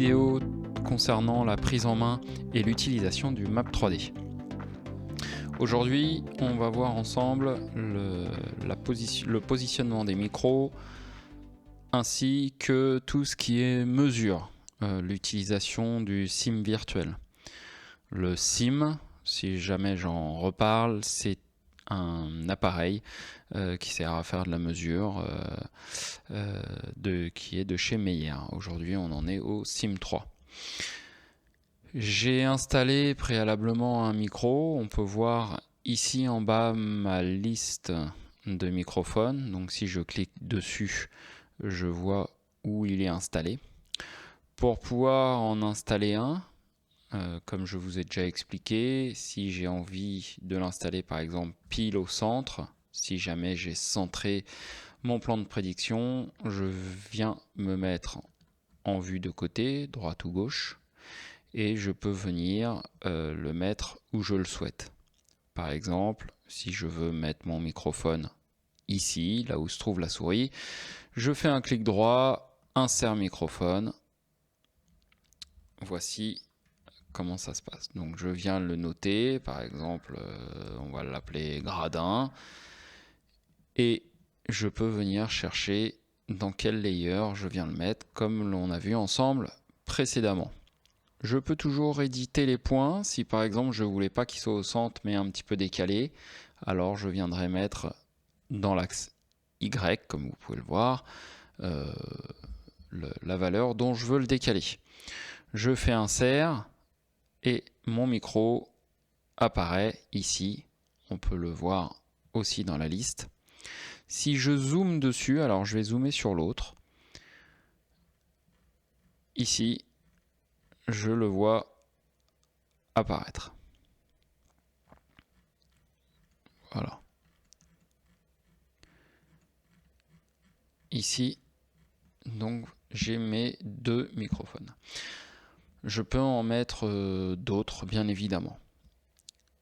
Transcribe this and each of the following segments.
vidéo concernant la prise en main et l'utilisation du Map 3D. Aujourd'hui, on va voir ensemble le positionnement des micros ainsi que tout ce qui est mesure, l'utilisation du SIM virtuel. Le SIM, si jamais j'en reparle, c'est un appareil qui sert à faire de la mesure qui est de chez Meyer. Aujourd'hui, on en est au SIM 3. J'ai installé préalablement un micro. On peut voir ici en bas ma liste de microphones. Donc si je clique dessus, je vois où il est installé. Pour pouvoir en installer un, comme je vous ai déjà expliqué, si j'ai envie de l'installer par exemple pile au centre, si jamais j'ai centré mon plan de prédiction, je viens me mettre en vue de côté, droite ou gauche, et je peux venir le mettre où je le souhaite. Par exemple, si je veux mettre mon microphone ici, là où se trouve la souris, je fais un clic droit, insère microphone. Voici comment ça se passe. Donc je viens le noter, par exemple, on va l'appeler gradin, et je peux venir chercher dans quel layer je viens le mettre, comme l'on a vu ensemble précédemment. Je peux toujours éditer les points, si par exemple je ne voulais pas qu'il soit au centre mais un petit peu décalé, alors je viendrai mettre dans l'axe Y, comme vous pouvez le voir, la valeur dont je veux le décaler. Je fais insert, et mon micro apparaît ici. On peut le voir aussi dans la liste. Si je zoome dessus, alors je vais zoomer sur l'autre. Ici, je le vois apparaître. Voilà. Ici, donc j'ai mes deux microphones. Je peux en mettre d'autres, bien évidemment.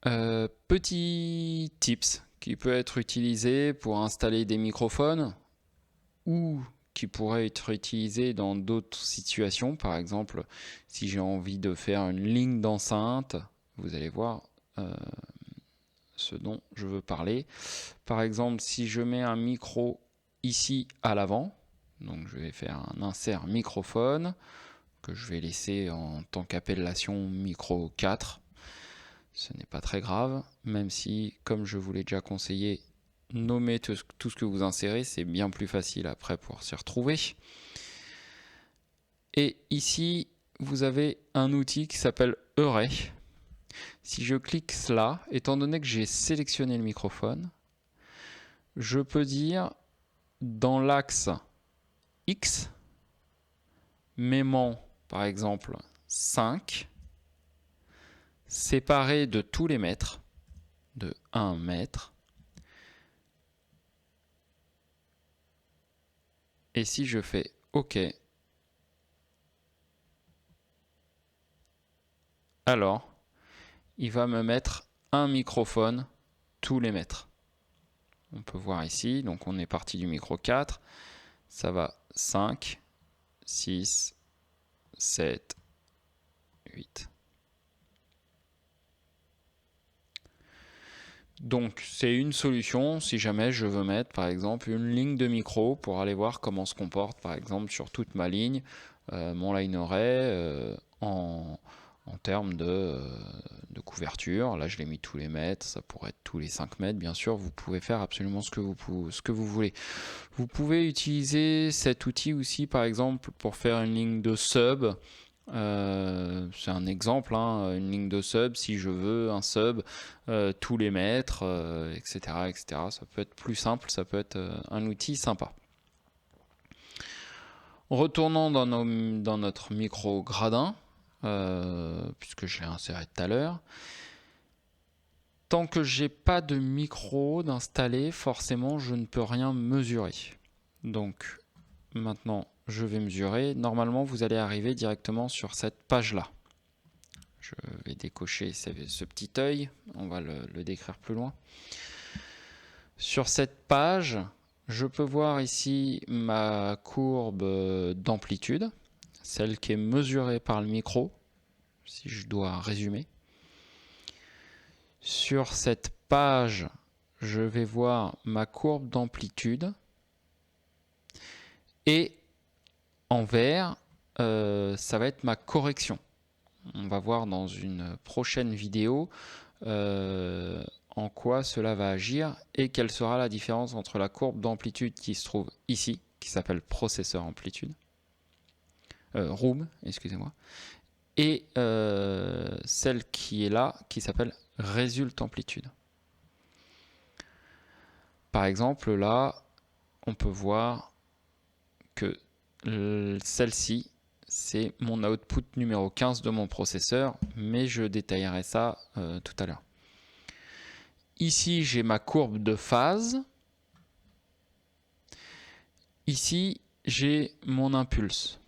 Petit tips qui peut être utilisé pour installer des microphones ou qui pourrait être utilisé dans d'autres situations. Par exemple, si j'ai envie de faire une ligne d'enceinte, vous allez voir ce dont je veux parler. Par exemple, si je mets un micro ici à l'avant, donc je vais faire un insert microphone que je vais laisser en tant qu'appellation micro 4. Ce n'est pas très grave, même si, comme je vous l'ai déjà conseillé, nommer tout ce que vous insérez, c'est bien plus facile après pour s'y retrouver. Et ici, vous avez un outil qui s'appelle Array. Si je clique cela, étant donné que j'ai sélectionné le microphone, je peux dire dans l'axe X, m'aimant par exemple 5, séparé de tous les mètres, de 1 mètre. Et si je fais OK, alors il va me mettre un microphone tous les mètres. On peut voir ici, donc on est parti du micro 4, ça va 5, 6, 7, 8. Donc c'est une solution si jamais je veux mettre par exemple une ligne de micro pour aller voir comment se comporte par exemple sur toute ma ligne mon line array en termes de couverture. Là je l'ai mis tous les mètres, ça pourrait être tous les 5 mètres bien sûr. Vous pouvez faire absolument ce que vous voulez. Vous pouvez utiliser cet outil aussi par exemple pour faire une ligne de sub. C'est un exemple, hein, une ligne de sub, si je veux un sub tous les mètres, etc., etc. Ça peut être plus simple, ça peut être un outil sympa. Retournons dans notre micro gradin, puisque je l'ai inséré tout à l'heure. Tant que j'ai pas de micro d'installer, forcément je ne peux rien mesurer. Donc maintenant je vais mesurer. Normalement vous allez arriver directement sur cette page là. Je vais décocher ce petit œil, on va le décrire plus loin. Sur cette page, je peux voir ici ma courbe d'amplitude. celle qui est mesurée par le micro, si je dois résumer. Sur cette page, je vais voir ma courbe d'amplitude et en vert, ça va être ma correction. On va voir dans une prochaine vidéo en quoi cela va agir et quelle sera la différence entre la courbe d'amplitude qui se trouve ici, qui s'appelle processeur amplitude, room, excusez-moi, et celle qui est là, qui s'appelle résulte amplitude. Par exemple, là, on peut voir que celle-ci, c'est mon output numéro 15 de mon processeur, mais je détaillerai ça tout à l'heure. Ici, j'ai ma courbe de phase. Ici, j'ai mon impulse.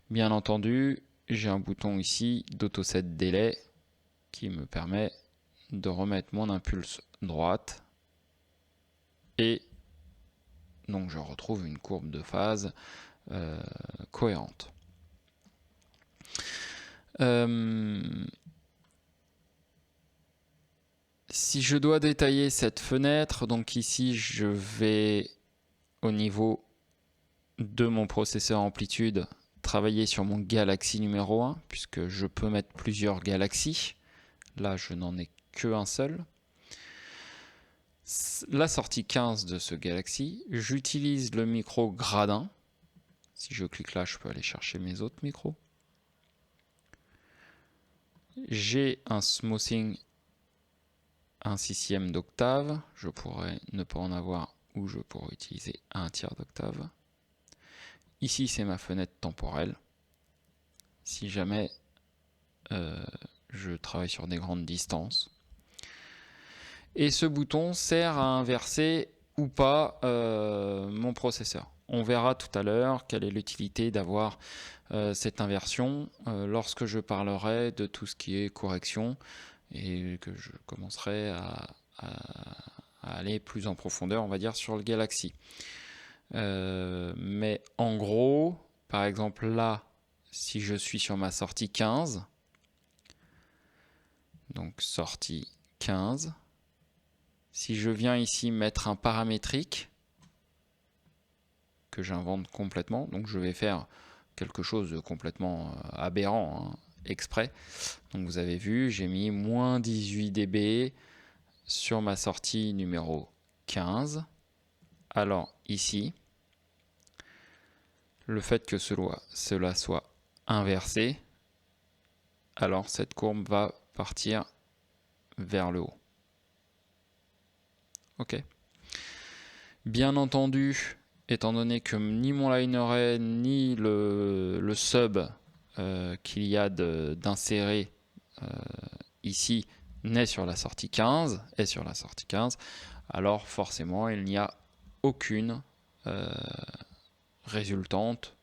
Bien entendu, j'ai un bouton ici d'autoset délai qui me permet de remettre mon impulse droite et donc je retrouve une courbe de phase cohérente. Si je dois détailler cette fenêtre, donc ici je vais au niveau de mon processeur amplitude travailler sur mon Galaxy numéro 1 puisque je peux mettre plusieurs Galaxy. Là je n'en ai qu'un seul. La sortie 15 de ce Galaxy, j'utilise le micro gradin. Si je clique là, je peux aller chercher mes autres micros. J'ai un smoothing 1/6 d'octave. Je pourrais ne pas en avoir ou je pourrais utiliser 1/3 d'octave. Ici, c'est ma fenêtre temporelle. Si jamais je travaille sur des grandes distances. Et ce bouton sert à inverser ou pas mon processeur. On verra tout à l'heure quelle est l'utilité d'avoir cette inversion lorsque je parlerai de tout ce qui est correction et que je commencerai à aller plus en profondeur, on va dire, sur le Galaxy. Mais en gros, par exemple là, si je suis sur ma sortie 15, donc sortie 15, si je viens ici mettre un paramétrique que j'invente complètement, donc je vais faire quelque chose de complètement aberrant, hein, exprès. Donc vous avez vu, j'ai mis moins 18 dB sur ma sortie numéro 15. Alors ici, le fait que cela soit inversé, alors cette courbe va partir vers le haut. Ok. Bien entendu, étant donné que ni mon liner ni le sub qu'il y a d'insérer ici n'est sur la sortie 15, alors forcément il n'y a aucune résultante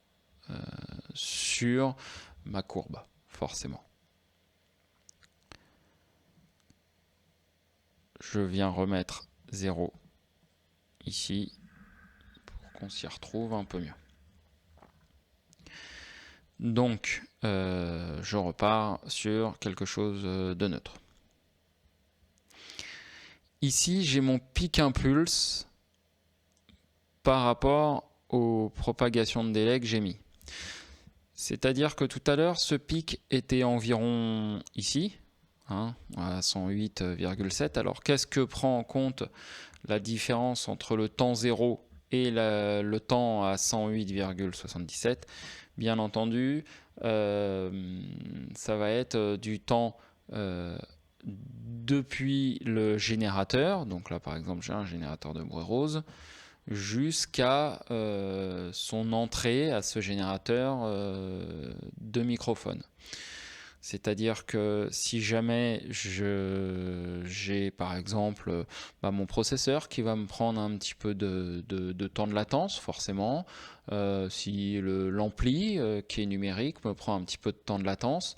sur ma courbe, forcément. Je viens remettre 0 ici pour qu'on s'y retrouve un peu mieux. Donc, je repars sur quelque chose de neutre. Ici, j'ai mon pic impulse par rapport aux propagations de délai que j'ai mis. C'est-à-dire que tout à l'heure, ce pic était environ ici, hein, à 108,7. Alors, qu'est-ce que prend en compte la différence entre le temps 0 et le temps à 108,77? Bien entendu, ça va être du temps depuis le générateur, donc là par exemple j'ai un générateur de bruit rose, jusqu'à son entrée à ce générateur de microphone. C'est-à-dire que si jamais j'ai par exemple mon processeur qui va me prendre un petit peu de temps de latence, forcément, si l'ampli qui est numérique me prend un petit peu de temps de latence,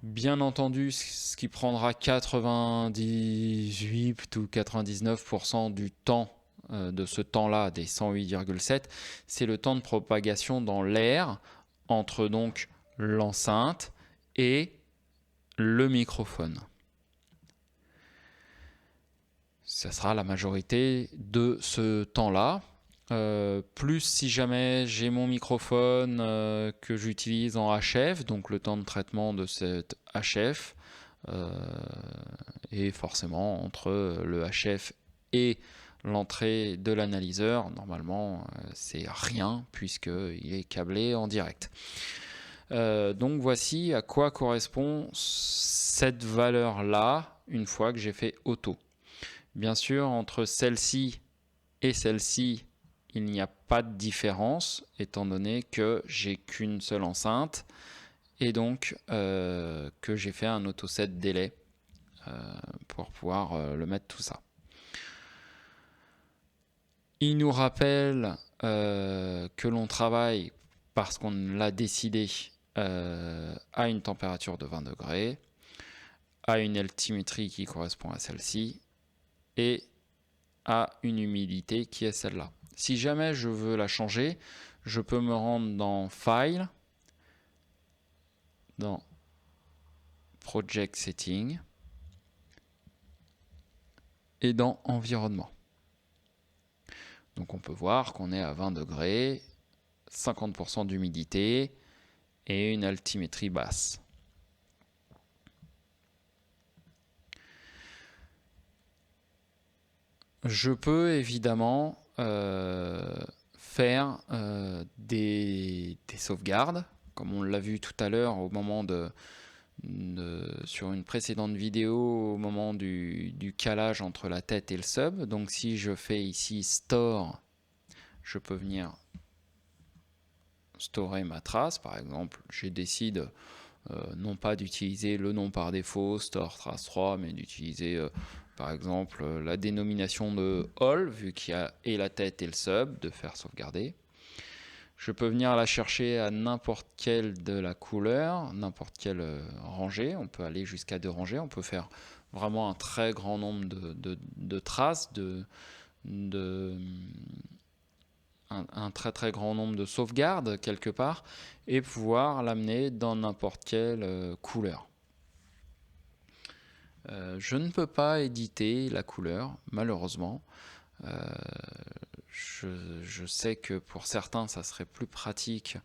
bien entendu ce qui prendra 98 ou 99% du temps de ce temps-là des 108,7, c'est le temps de propagation dans l'air entre donc l'enceinte et le microphone. Ça sera la majorité de ce temps-là. Plus si jamais j'ai mon microphone que j'utilise en HF, donc le temps de traitement de cette HF, et forcément entre le HF et l'entrée de l'analyseur, normalement c'est rien puisqu'il est câblé en direct. Donc voici à quoi correspond cette valeur-là une fois que j'ai fait auto. Bien sûr, entre celle-ci et celle-ci, il n'y a pas de différence, étant donné que j'ai qu'une seule enceinte, et donc que j'ai fait un auto-set délai pour pouvoir le mettre tout ça. Il nous rappelle que l'on travaille, parce qu'on l'a décidé, à une température de 20 degrés, à une altimétrie qui correspond à celle-ci, et à une humidité qui est celle-là. Si jamais je veux la changer, je peux me rendre dans File, dans Project Setting et dans Environnement. Donc on peut voir qu'on est à 20 degrés, 50% d'humidité et une altimétrie basse. Je peux évidemment faire des sauvegardes, comme on l'a vu tout à l'heure au moment sur une précédente vidéo, au moment du calage entre la tête et le sub. Donc si je fais ici Store, je peux venir storer ma trace. Par exemple, je décide non pas d'utiliser le nom par défaut, store trace 3, mais d'utiliser par exemple la dénomination de all, vu qu'il y a et la tête et le sub, de faire sauvegarder. Je peux venir la chercher à n'importe quelle de la couleur, n'importe quelle rangée. On peut aller jusqu'à 2 rangées. On peut faire vraiment un très grand nombre de traces, un très très grand nombre de sauvegardes quelque part, et pouvoir l'amener dans n'importe quelle couleur. Je ne peux pas éditer la couleur, malheureusement. Je sais que pour certains, ça serait plus pratique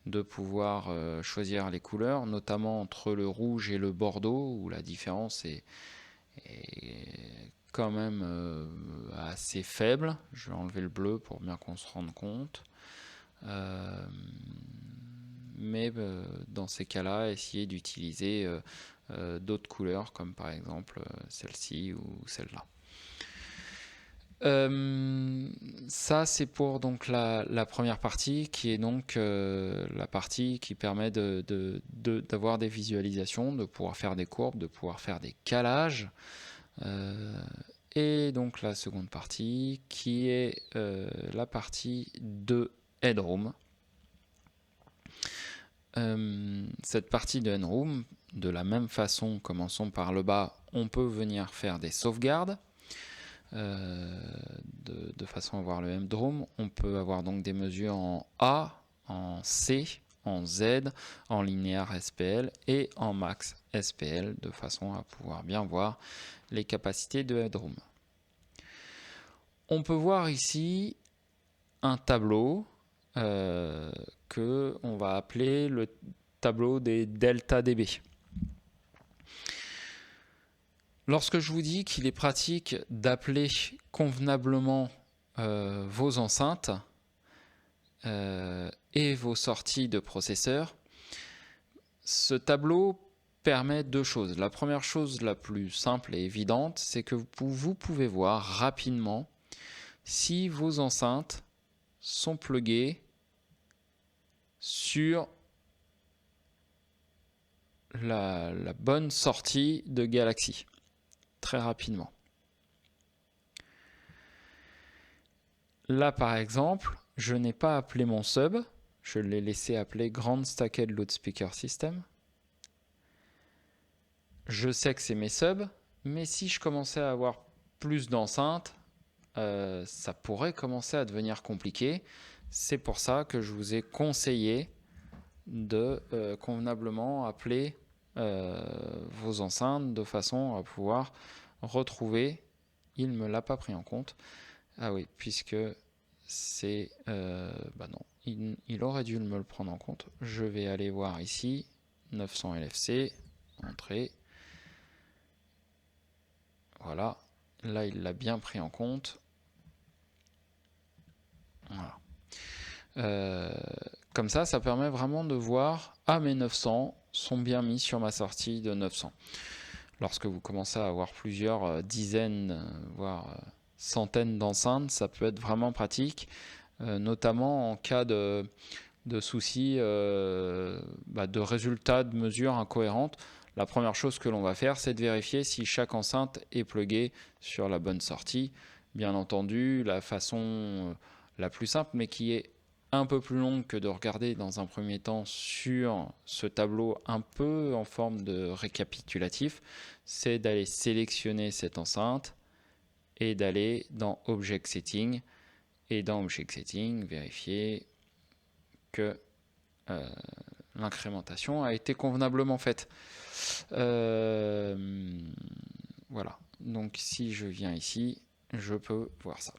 de pouvoir choisir les couleurs, notamment entre le rouge et le bordeaux, où la différence est quand même assez faible. Je vais enlever le bleu pour bien qu'on se rende compte. Mais dans ces cas-là, essayer d'utiliser d'autres couleurs, comme par exemple celle-ci ou celle-là. Ça c'est pour donc la première partie, qui est donc la partie qui permet d'avoir des visualisations, de pouvoir faire des courbes, de pouvoir faire des calages. Et donc la seconde partie qui est la partie de Headroom. Cette partie de Headroom, de la même façon, commençons par le bas, on peut venir faire des sauvegardes. De façon à avoir le Headroom, on peut avoir donc des mesures en A, en C, en Z, en linéaire SPL et en max SPL, de façon à pouvoir bien voir les capacités de Headroom. On peut voir ici un tableau que on va appeler le tableau des delta dB. Lorsque je vous dis qu'il est pratique d'appeler convenablement vos enceintes et vos sorties de processeur, ce tableau permet 2 choses. La première chose, la plus simple et évidente, c'est que vous pouvez voir rapidement si vos enceintes sont pluguées sur la bonne sortie de Galaxy. Très rapidement. Là par exemple, je n'ai pas appelé mon sub, je l'ai laissé appeler Grand Stacked Loudspeaker System. Je sais que c'est mes subs, mais si je commençais à avoir plus d'enceintes, ça pourrait commencer à devenir compliqué. C'est pour ça que je vous ai conseillé de convenablement appeler vos enceintes de façon à pouvoir retrouver. Il ne me l'a pas pris en compte. Ah oui, puisque c'est... bah non, il aurait dû me le prendre en compte. Je vais aller voir ici, 900 LFC, entrée. Voilà, là il l'a bien pris en compte. Voilà. Comme ça permet vraiment de voir, ah mes 900 sont bien mis sur ma sortie de 900. Lorsque vous commencez à avoir plusieurs dizaines, voire centaines d'enceintes, ça peut être vraiment pratique, notamment en cas de soucis de résultats de mesures incohérentes. La première chose que l'on va faire, c'est de vérifier si chaque enceinte est pluguée sur la bonne sortie. Bien entendu, la façon la plus simple, mais qui est un peu plus longue que de regarder dans un premier temps sur ce tableau un peu en forme de récapitulatif, c'est d'aller sélectionner cette enceinte et d'aller dans Object Setting. Et dans Object Setting, vérifier que l'incrémentation a été convenablement faite. Voilà. Donc si je viens ici, je peux voir ça.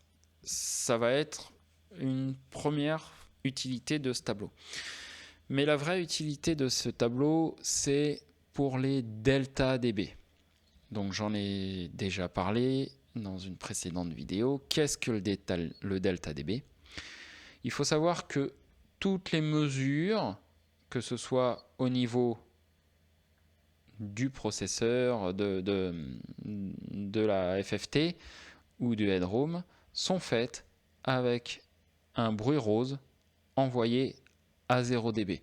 Ça va être une première utilité de ce tableau. Mais la vraie utilité de ce tableau, c'est pour les delta dB. Donc j'en ai déjà parlé dans une précédente vidéo. Qu'est-ce que le delta dB? Il faut savoir que toutes les mesures, que ce soit au niveau du processeur, de la FFT ou du headroom, sont faites avec un bruit rose envoyé à 0 dB.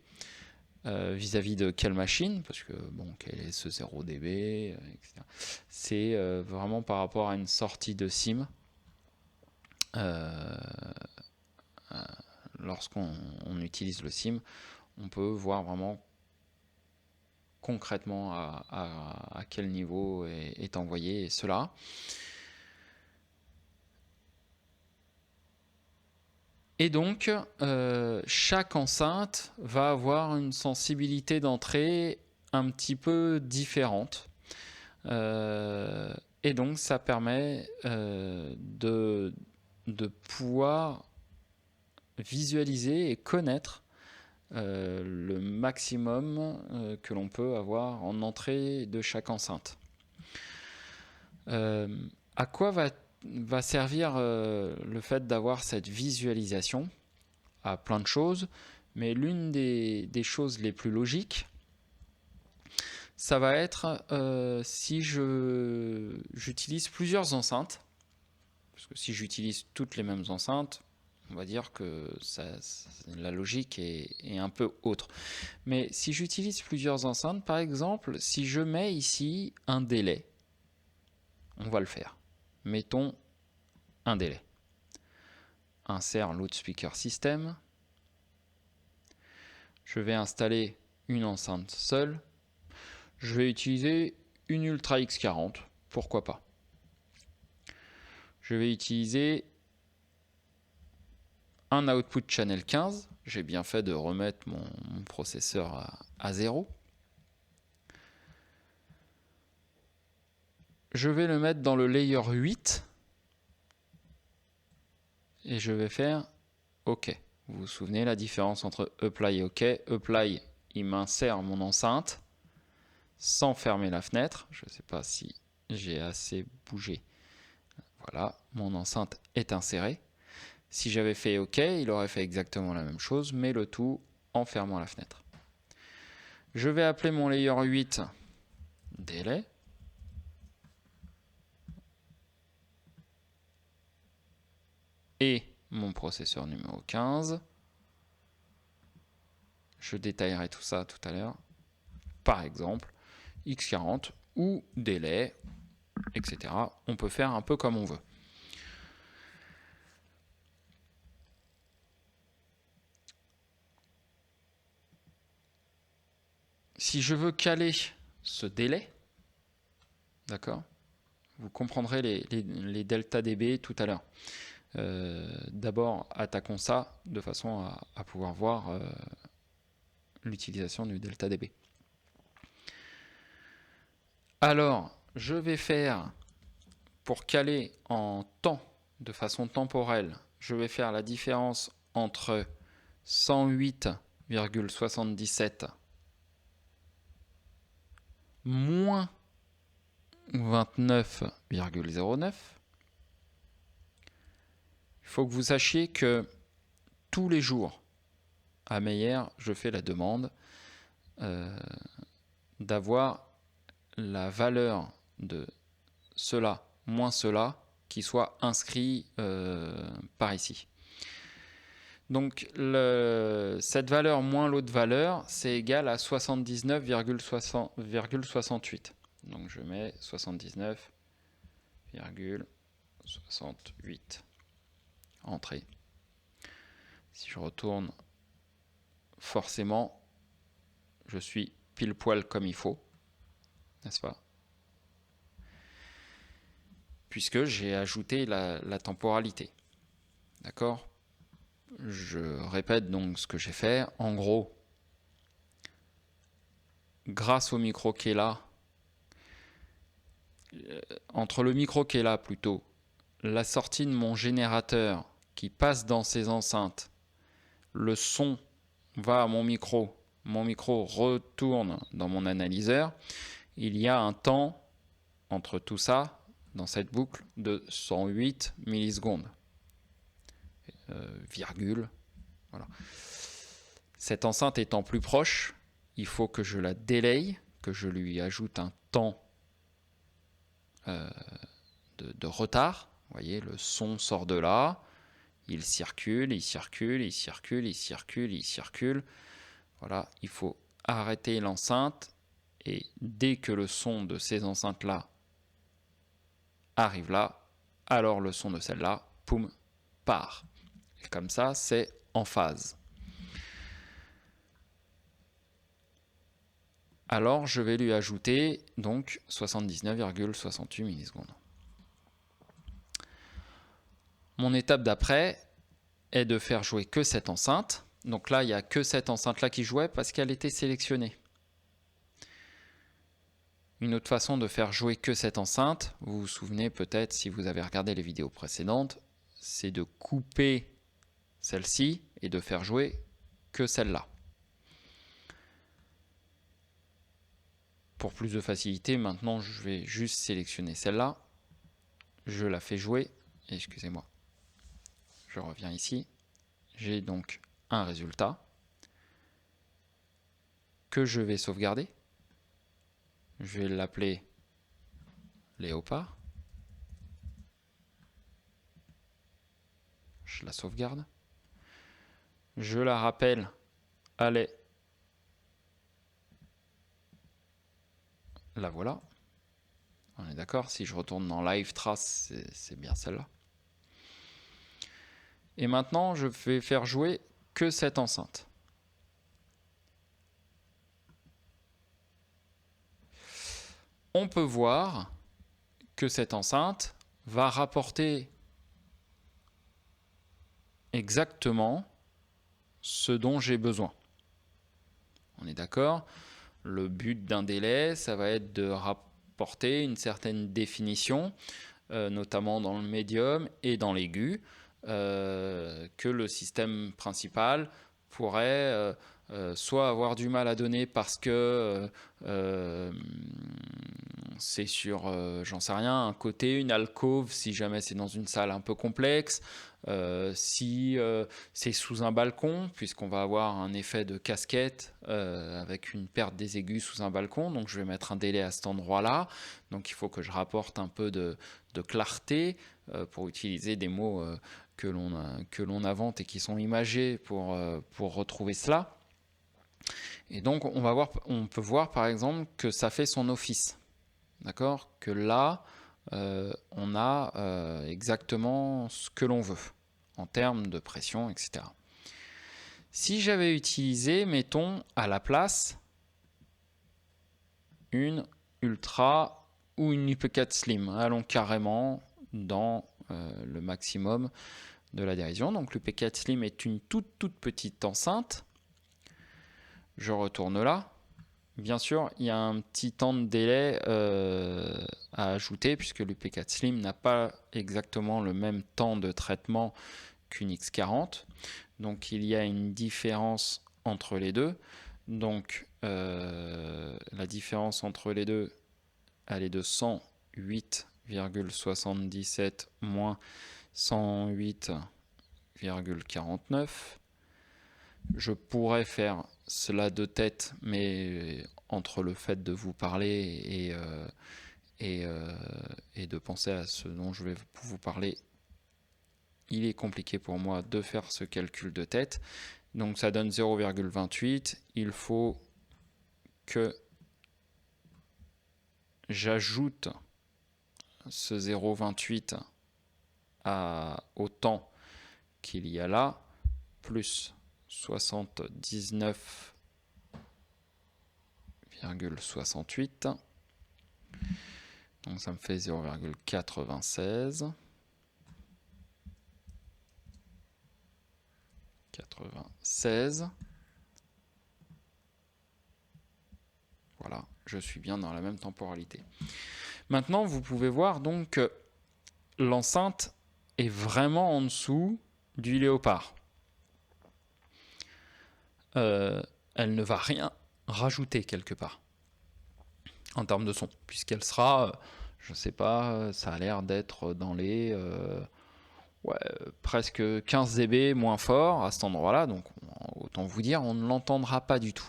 Vis-à-vis de quelle machine, parce que bon, quel est ce 0 dB, etc. C'est vraiment par rapport à une sortie de SIM. Lorsqu'on utilise le SIM, on peut voir vraiment concrètement à quel niveau est envoyé cela. Et donc, chaque enceinte va avoir une sensibilité d'entrée un petit peu différente. Et donc, ça permet de pouvoir visualiser et connaître le maximum que l'on peut avoir en entrée de chaque enceinte. À quoi va servir le fait d'avoir cette visualisation? À plein de choses, mais l'une des choses les plus logiques, ça va être si j'utilise plusieurs enceintes, parce que si j'utilise toutes les mêmes enceintes, on va dire que la logique est un peu autre. Mais si j'utilise plusieurs enceintes, par exemple, si je mets ici un délai, on va le faire. Mettons un délai. Insert loudspeaker system. Je vais installer une enceinte seule. Je vais utiliser une Ultra X40, pourquoi pas. Je vais utiliser un output channel 15. J'ai bien fait de remettre mon processeur à 0. Je vais le mettre dans le layer 8. Et je vais faire OK. Vous vous souvenez la différence entre Apply et OK. Apply, il m'insère mon enceinte sans fermer la fenêtre. Je ne sais pas si j'ai assez bougé. Voilà, mon enceinte est insérée. Si j'avais fait OK, il aurait fait exactement la même chose, mais le tout en fermant la fenêtre. Je vais appeler mon layer 8 délai. Et mon processeur numéro 15. Je détaillerai tout ça tout à l'heure. Par exemple, X40 ou délai, etc. On peut faire un peu comme on veut. Si je veux caler ce délai, d'accord, vous comprendrez les delta dB tout à l'heure. D'abord, attaquons ça de façon à pouvoir voir l'utilisation du delta dB. Alors, je vais faire, pour caler en temps, de façon temporelle, je vais faire la différence entre 108,77 moins 29,09. Il faut que vous sachiez que tous les jours, à Meyer, je fais la demande d'avoir la valeur de cela moins cela qui soit inscrit par ici. Donc cette valeur moins l'autre valeur, c'est égal à 79,68. Donc je mets 79,68. Entrée. Si je retourne, forcément, je suis pile poil comme il faut, n'est-ce pas? Puisque j'ai ajouté la temporalité. D'accord? Je répète donc ce que j'ai fait. En gros, grâce au micro qui est là, entre le micro qui est là plutôt, la sortie de mon générateur qui passe dans ces enceintes, le son va à mon micro retourne dans mon analyseur, il y a un temps entre tout ça, dans cette boucle, de 108 millisecondes. Virgule. Voilà. Cette enceinte étant plus proche, il faut que je la délaye, que je lui ajoute un temps de retard. Vous voyez, le son sort de là, il circule, il circule, il circule, il circule, il circule. Voilà, il faut arrêter l'enceinte et dès que le son de ces enceintes-là arrive là, alors le son de celle-là, poum, part. Et comme ça, c'est en phase. Alors, je vais lui ajouter donc 79,68 millisecondes. Mon étape d'après est de faire jouer que cette enceinte. Donc là, il n'y a que cette enceinte-là qui jouait parce qu'elle était sélectionnée. Une autre façon de faire jouer que cette enceinte, vous vous souvenez peut-être si vous avez regardé les vidéos précédentes, c'est de couper celle-ci et de faire jouer que celle-là. Pour plus de facilité, maintenant je vais juste sélectionner celle-là. Je la fais jouer. Excusez-moi. Je reviens ici. J'ai donc un résultat que je vais sauvegarder. Je vais l'appeler Léopard. Je la sauvegarde. Je la rappelle. Allez. La voilà. On est d'accord, si je retourne dans Live Trace, c'est bien celle-là. Et maintenant, je vais faire jouer que cette enceinte. On peut voir que cette enceinte va rapporter exactement ce dont j'ai besoin. On est d'accord? Le but d'un délai, ça va être de rapporter une certaine définition, notamment dans le médium et dans l'aigu, que le système principal pourrait soit avoir du mal à donner parce que c'est sur, j'en sais rien, un côté, une alcôve, si jamais c'est dans une salle un peu complexe, si c'est sous un balcon, puisqu'on va avoir un effet de casquette avec une perte des aigus sous un balcon, donc je vais mettre un délai à cet endroit-là, donc il faut que je rapporte un peu de clarté pour utiliser des mots que l'on invente et qui sont imagés pour retrouver cela. Et donc on peut voir par exemple que ça fait son office. D'accord? Que là, on a exactement ce que l'on veut en termes de pression, etc. Si j'avais utilisé, mettons, à la place, une ultra ou une UP4 Slim. Allons carrément dans le maximum de l'adhésion. Donc l'UP4 Slim est une toute petite enceinte. Je retourne là. Bien sûr, il y a un petit temps de délai à ajouter puisque l'UP4 Slim n'a pas exactement le même temps de traitement qu'une X40. Donc il y a une différence entre les deux. Donc la différence entre les deux, elle est de 108,77 moins 108,49. Je pourrais faire cela de tête, mais entre le fait de vous parler et de penser à ce dont je vais vous parler, il est compliqué pour moi de faire ce calcul de tête. Donc ça donne 0,28. Il faut que j'ajoute ce 0,28 au temps qu'il y a là, plus 79,68. Donc ça me fait 0,96. 96. Voilà, je suis bien dans la même temporalité. Maintenant, vous pouvez voir donc que l'enceinte est vraiment en dessous du Léopard. Elle ne va rien rajouter quelque part en termes de son, puisqu'elle sera, je ne sais pas, ça a l'air d'être dans les presque 15 dB moins fort à cet endroit-là, donc autant vous dire, on ne l'entendra pas du tout.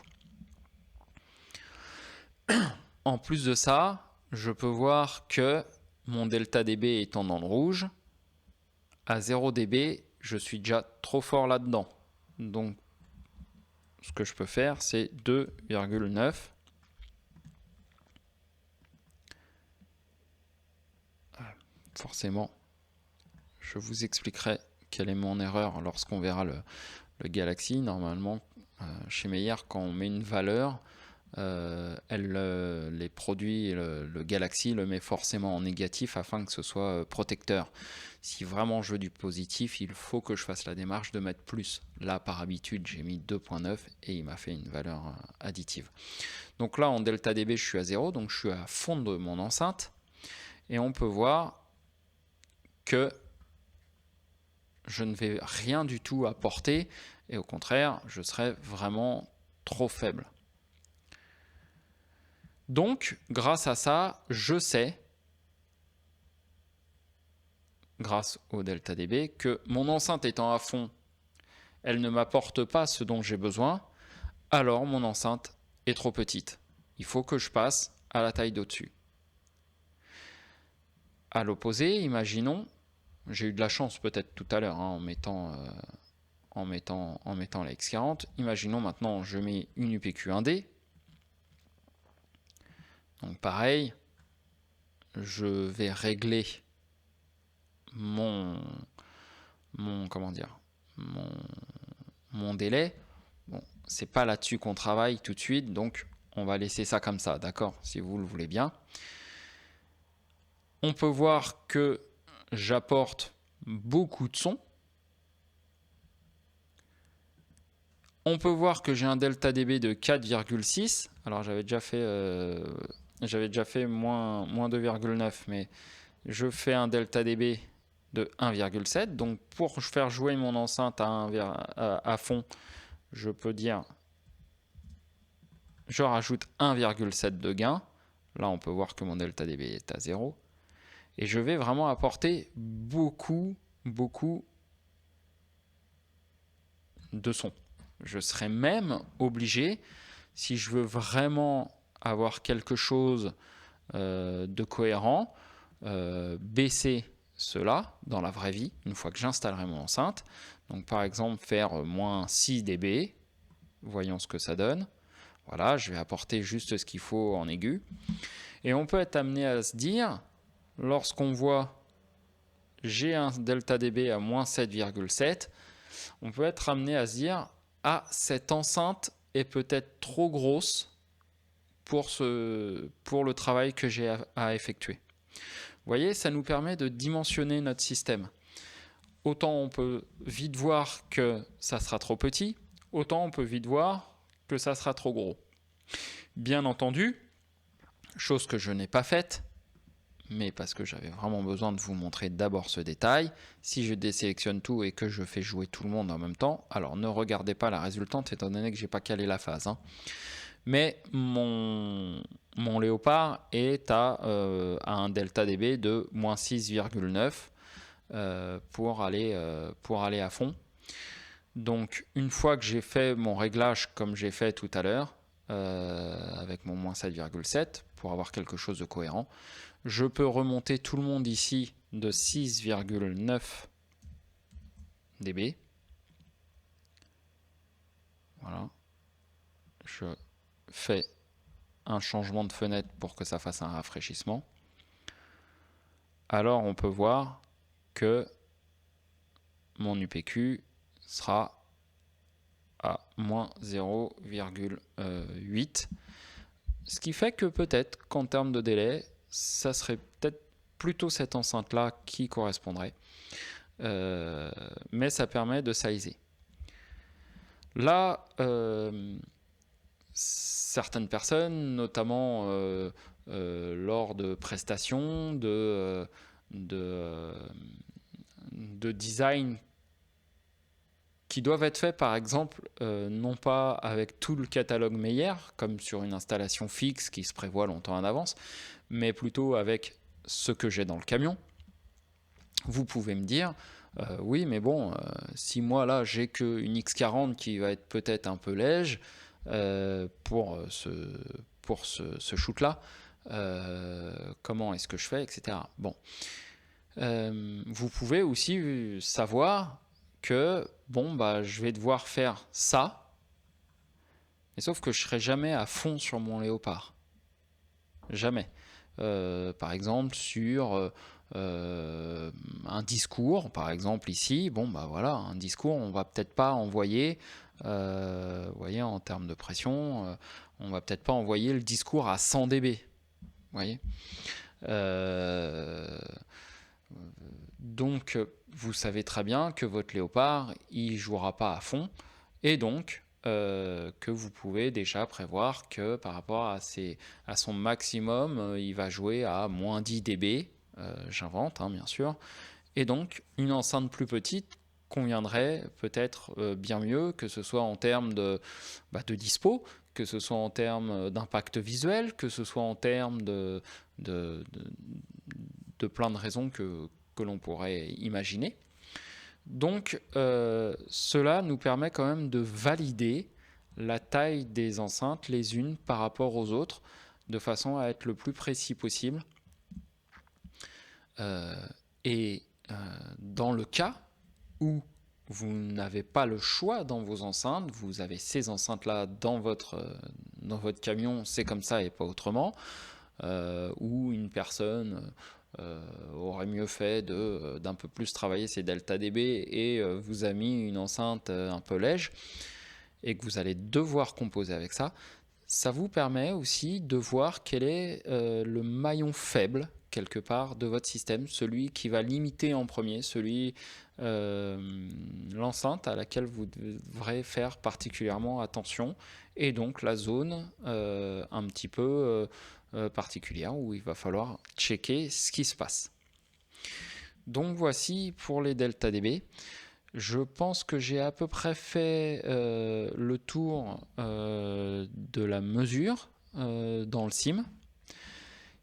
En plus de ça, je peux voir que mon delta dB étant dans le rouge, à 0 dB, je suis déjà trop fort là-dedans. Donc, ce que je peux faire, c'est 2,9. Forcément, je vous expliquerai quelle est mon erreur lorsqu'on verra le Galaxy. Normalement, chez Meyer, quand on met une valeur, les produits, le Galaxy le met forcément en négatif afin que ce soit protecteur. Si vraiment je veux du positif, il faut que je fasse la démarche de mettre plus. Là, par habitude, j'ai mis 2,9 et il m'a fait une valeur additive. Donc là, en delta dB, je suis à 0, donc je suis à fond de mon enceinte. Et on peut voir que je ne vais rien du tout apporter et au contraire, je serai vraiment trop faible. Donc, grâce à ça, je sais, grâce au delta dB, que mon enceinte étant à fond, elle ne m'apporte pas ce dont j'ai besoin, alors mon enceinte est trop petite. Il faut que je passe à la taille d'au-dessus. À l'opposé, imaginons, j'ai eu de la chance peut-être tout à l'heure en mettant la X40. Imaginons maintenant, je mets une UPQ1D. Donc pareil, je vais régler mon délai. Bon, c'est pas là-dessus qu'on travaille tout de suite, donc on va laisser ça comme ça, d'accord, si vous le voulez bien. On peut voir que j'apporte beaucoup de son. On peut voir que j'ai un delta dB de 4,6. Alors j'avais déjà fait moins 2,9, mais je fais un delta dB de 1,7. Donc pour faire jouer mon enceinte à fond, je peux dire, je rajoute 1,7 de gain. Là, on peut voir que mon delta dB est à 0. Et je vais vraiment apporter beaucoup de son. Je serai même obligé, si je veux vraiment avoir quelque chose de cohérent, baisser cela dans la vraie vie, une fois que j'installerai mon enceinte. Donc par exemple faire moins 6 dB, voyons ce que ça donne. Voilà, je vais apporter juste ce qu'il faut en aigu. Et on peut être amené à se dire, lorsqu'on voit j'ai un delta dB à moins 7,7, on peut être amené à se dire, ah, cette enceinte est peut-être trop grosse pour le travail que j'ai à effectuer. Vous voyez, ça nous permet de dimensionner notre système. Autant on peut vite voir que ça sera trop petit, autant on peut vite voir que ça sera trop gros. Bien entendu, chose que je n'ai pas faite, mais parce que j'avais vraiment besoin de vous montrer d'abord ce détail, si je désélectionne tout et que je fais jouer tout le monde en même temps, alors ne regardez pas la résultante étant donné que j'ai pas calé la phase. Mais mon léopard est à un delta dB de moins 6,9 pour aller à fond. Donc une fois que j'ai fait mon réglage comme j'ai fait tout à l'heure, avec mon moins 7,7 pour avoir quelque chose de cohérent, je peux remonter tout le monde ici de 6,9 dB. Voilà. Je fais un changement de fenêtre pour que ça fasse un rafraîchissement. Alors on peut voir que mon UPQ sera à moins 0,8. Ce qui fait que peut-être qu'en termes de délai, ça serait peut-être plutôt cette enceinte-là qui correspondrait. Mais ça permet de sizer. Là, certaines personnes, notamment lors de prestations, de design qui doivent être faits par exemple non pas avec tout le catalogue Meyer comme sur une installation fixe qui se prévoit longtemps en avance, mais plutôt avec ce que j'ai dans le camion. Vous pouvez me dire oui mais bon si moi là j'ai qu'une X40 qui va être peut-être un peu léger pour ce shoot là, comment est-ce que je fais, etc. Bon, vous pouvez aussi savoir que bon bah je vais devoir faire ça, mais sauf que je serai jamais à fond sur mon léopard, jamais. Par exemple sur un discours, par exemple ici, bon bah voilà, un discours, on va peut-être pas envoyer, vous voyez, en termes de pression, on va peut-être pas envoyer le discours à 100 dB, vous voyez. Donc vous savez très bien que votre léopard il jouera pas à fond, et donc que vous pouvez déjà prévoir que par rapport à son maximum il va jouer à moins 10 dB, j'invente bien sûr, et donc une enceinte plus petite conviendrait peut-être bien mieux, que ce soit en termes de dispo, que ce soit en termes d'impact visuel, que ce soit en termes de plein de raisons que l'on pourrait imaginer. Donc cela nous permet quand même de valider la taille des enceintes les unes par rapport aux autres, de façon à être le plus précis possible. Dans le cas où vous n'avez pas le choix dans vos enceintes, vous avez ces enceintes-là dans votre camion, c'est comme ça et pas autrement, ou une personne aurait mieux fait d'un peu plus travailler ses delta dB et vous a mis une enceinte un peu léger et que vous allez devoir composer avec ça, ça vous permet aussi de voir quel est le maillon faible quelque part de votre système, celui qui va limiter en premier, l'enceinte à laquelle vous devrez faire particulièrement attention, et donc la zone un petit peu particulière où il va falloir checker ce qui se passe. Donc voici pour les delta dB. Je pense que j'ai à peu près fait le tour de la mesure dans le sim.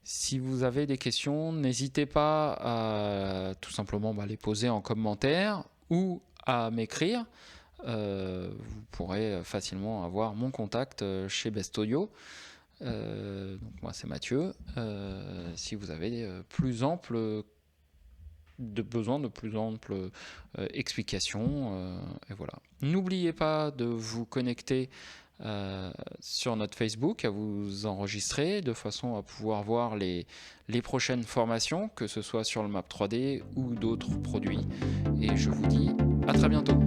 Si vous avez des questions, n'hésitez pas à tout simplement les poser en commentaire ou à m'écrire. Vous pourrez facilement avoir mon contact chez Best Audio. Donc moi c'est Mathieu. Si vous avez besoin de plus amples explications, et voilà. N'oubliez pas de vous connecter sur notre Facebook, à vous enregistrer de façon à pouvoir voir les prochaines formations, que ce soit sur le Map 3D ou d'autres produits. Et je vous dis à très bientôt.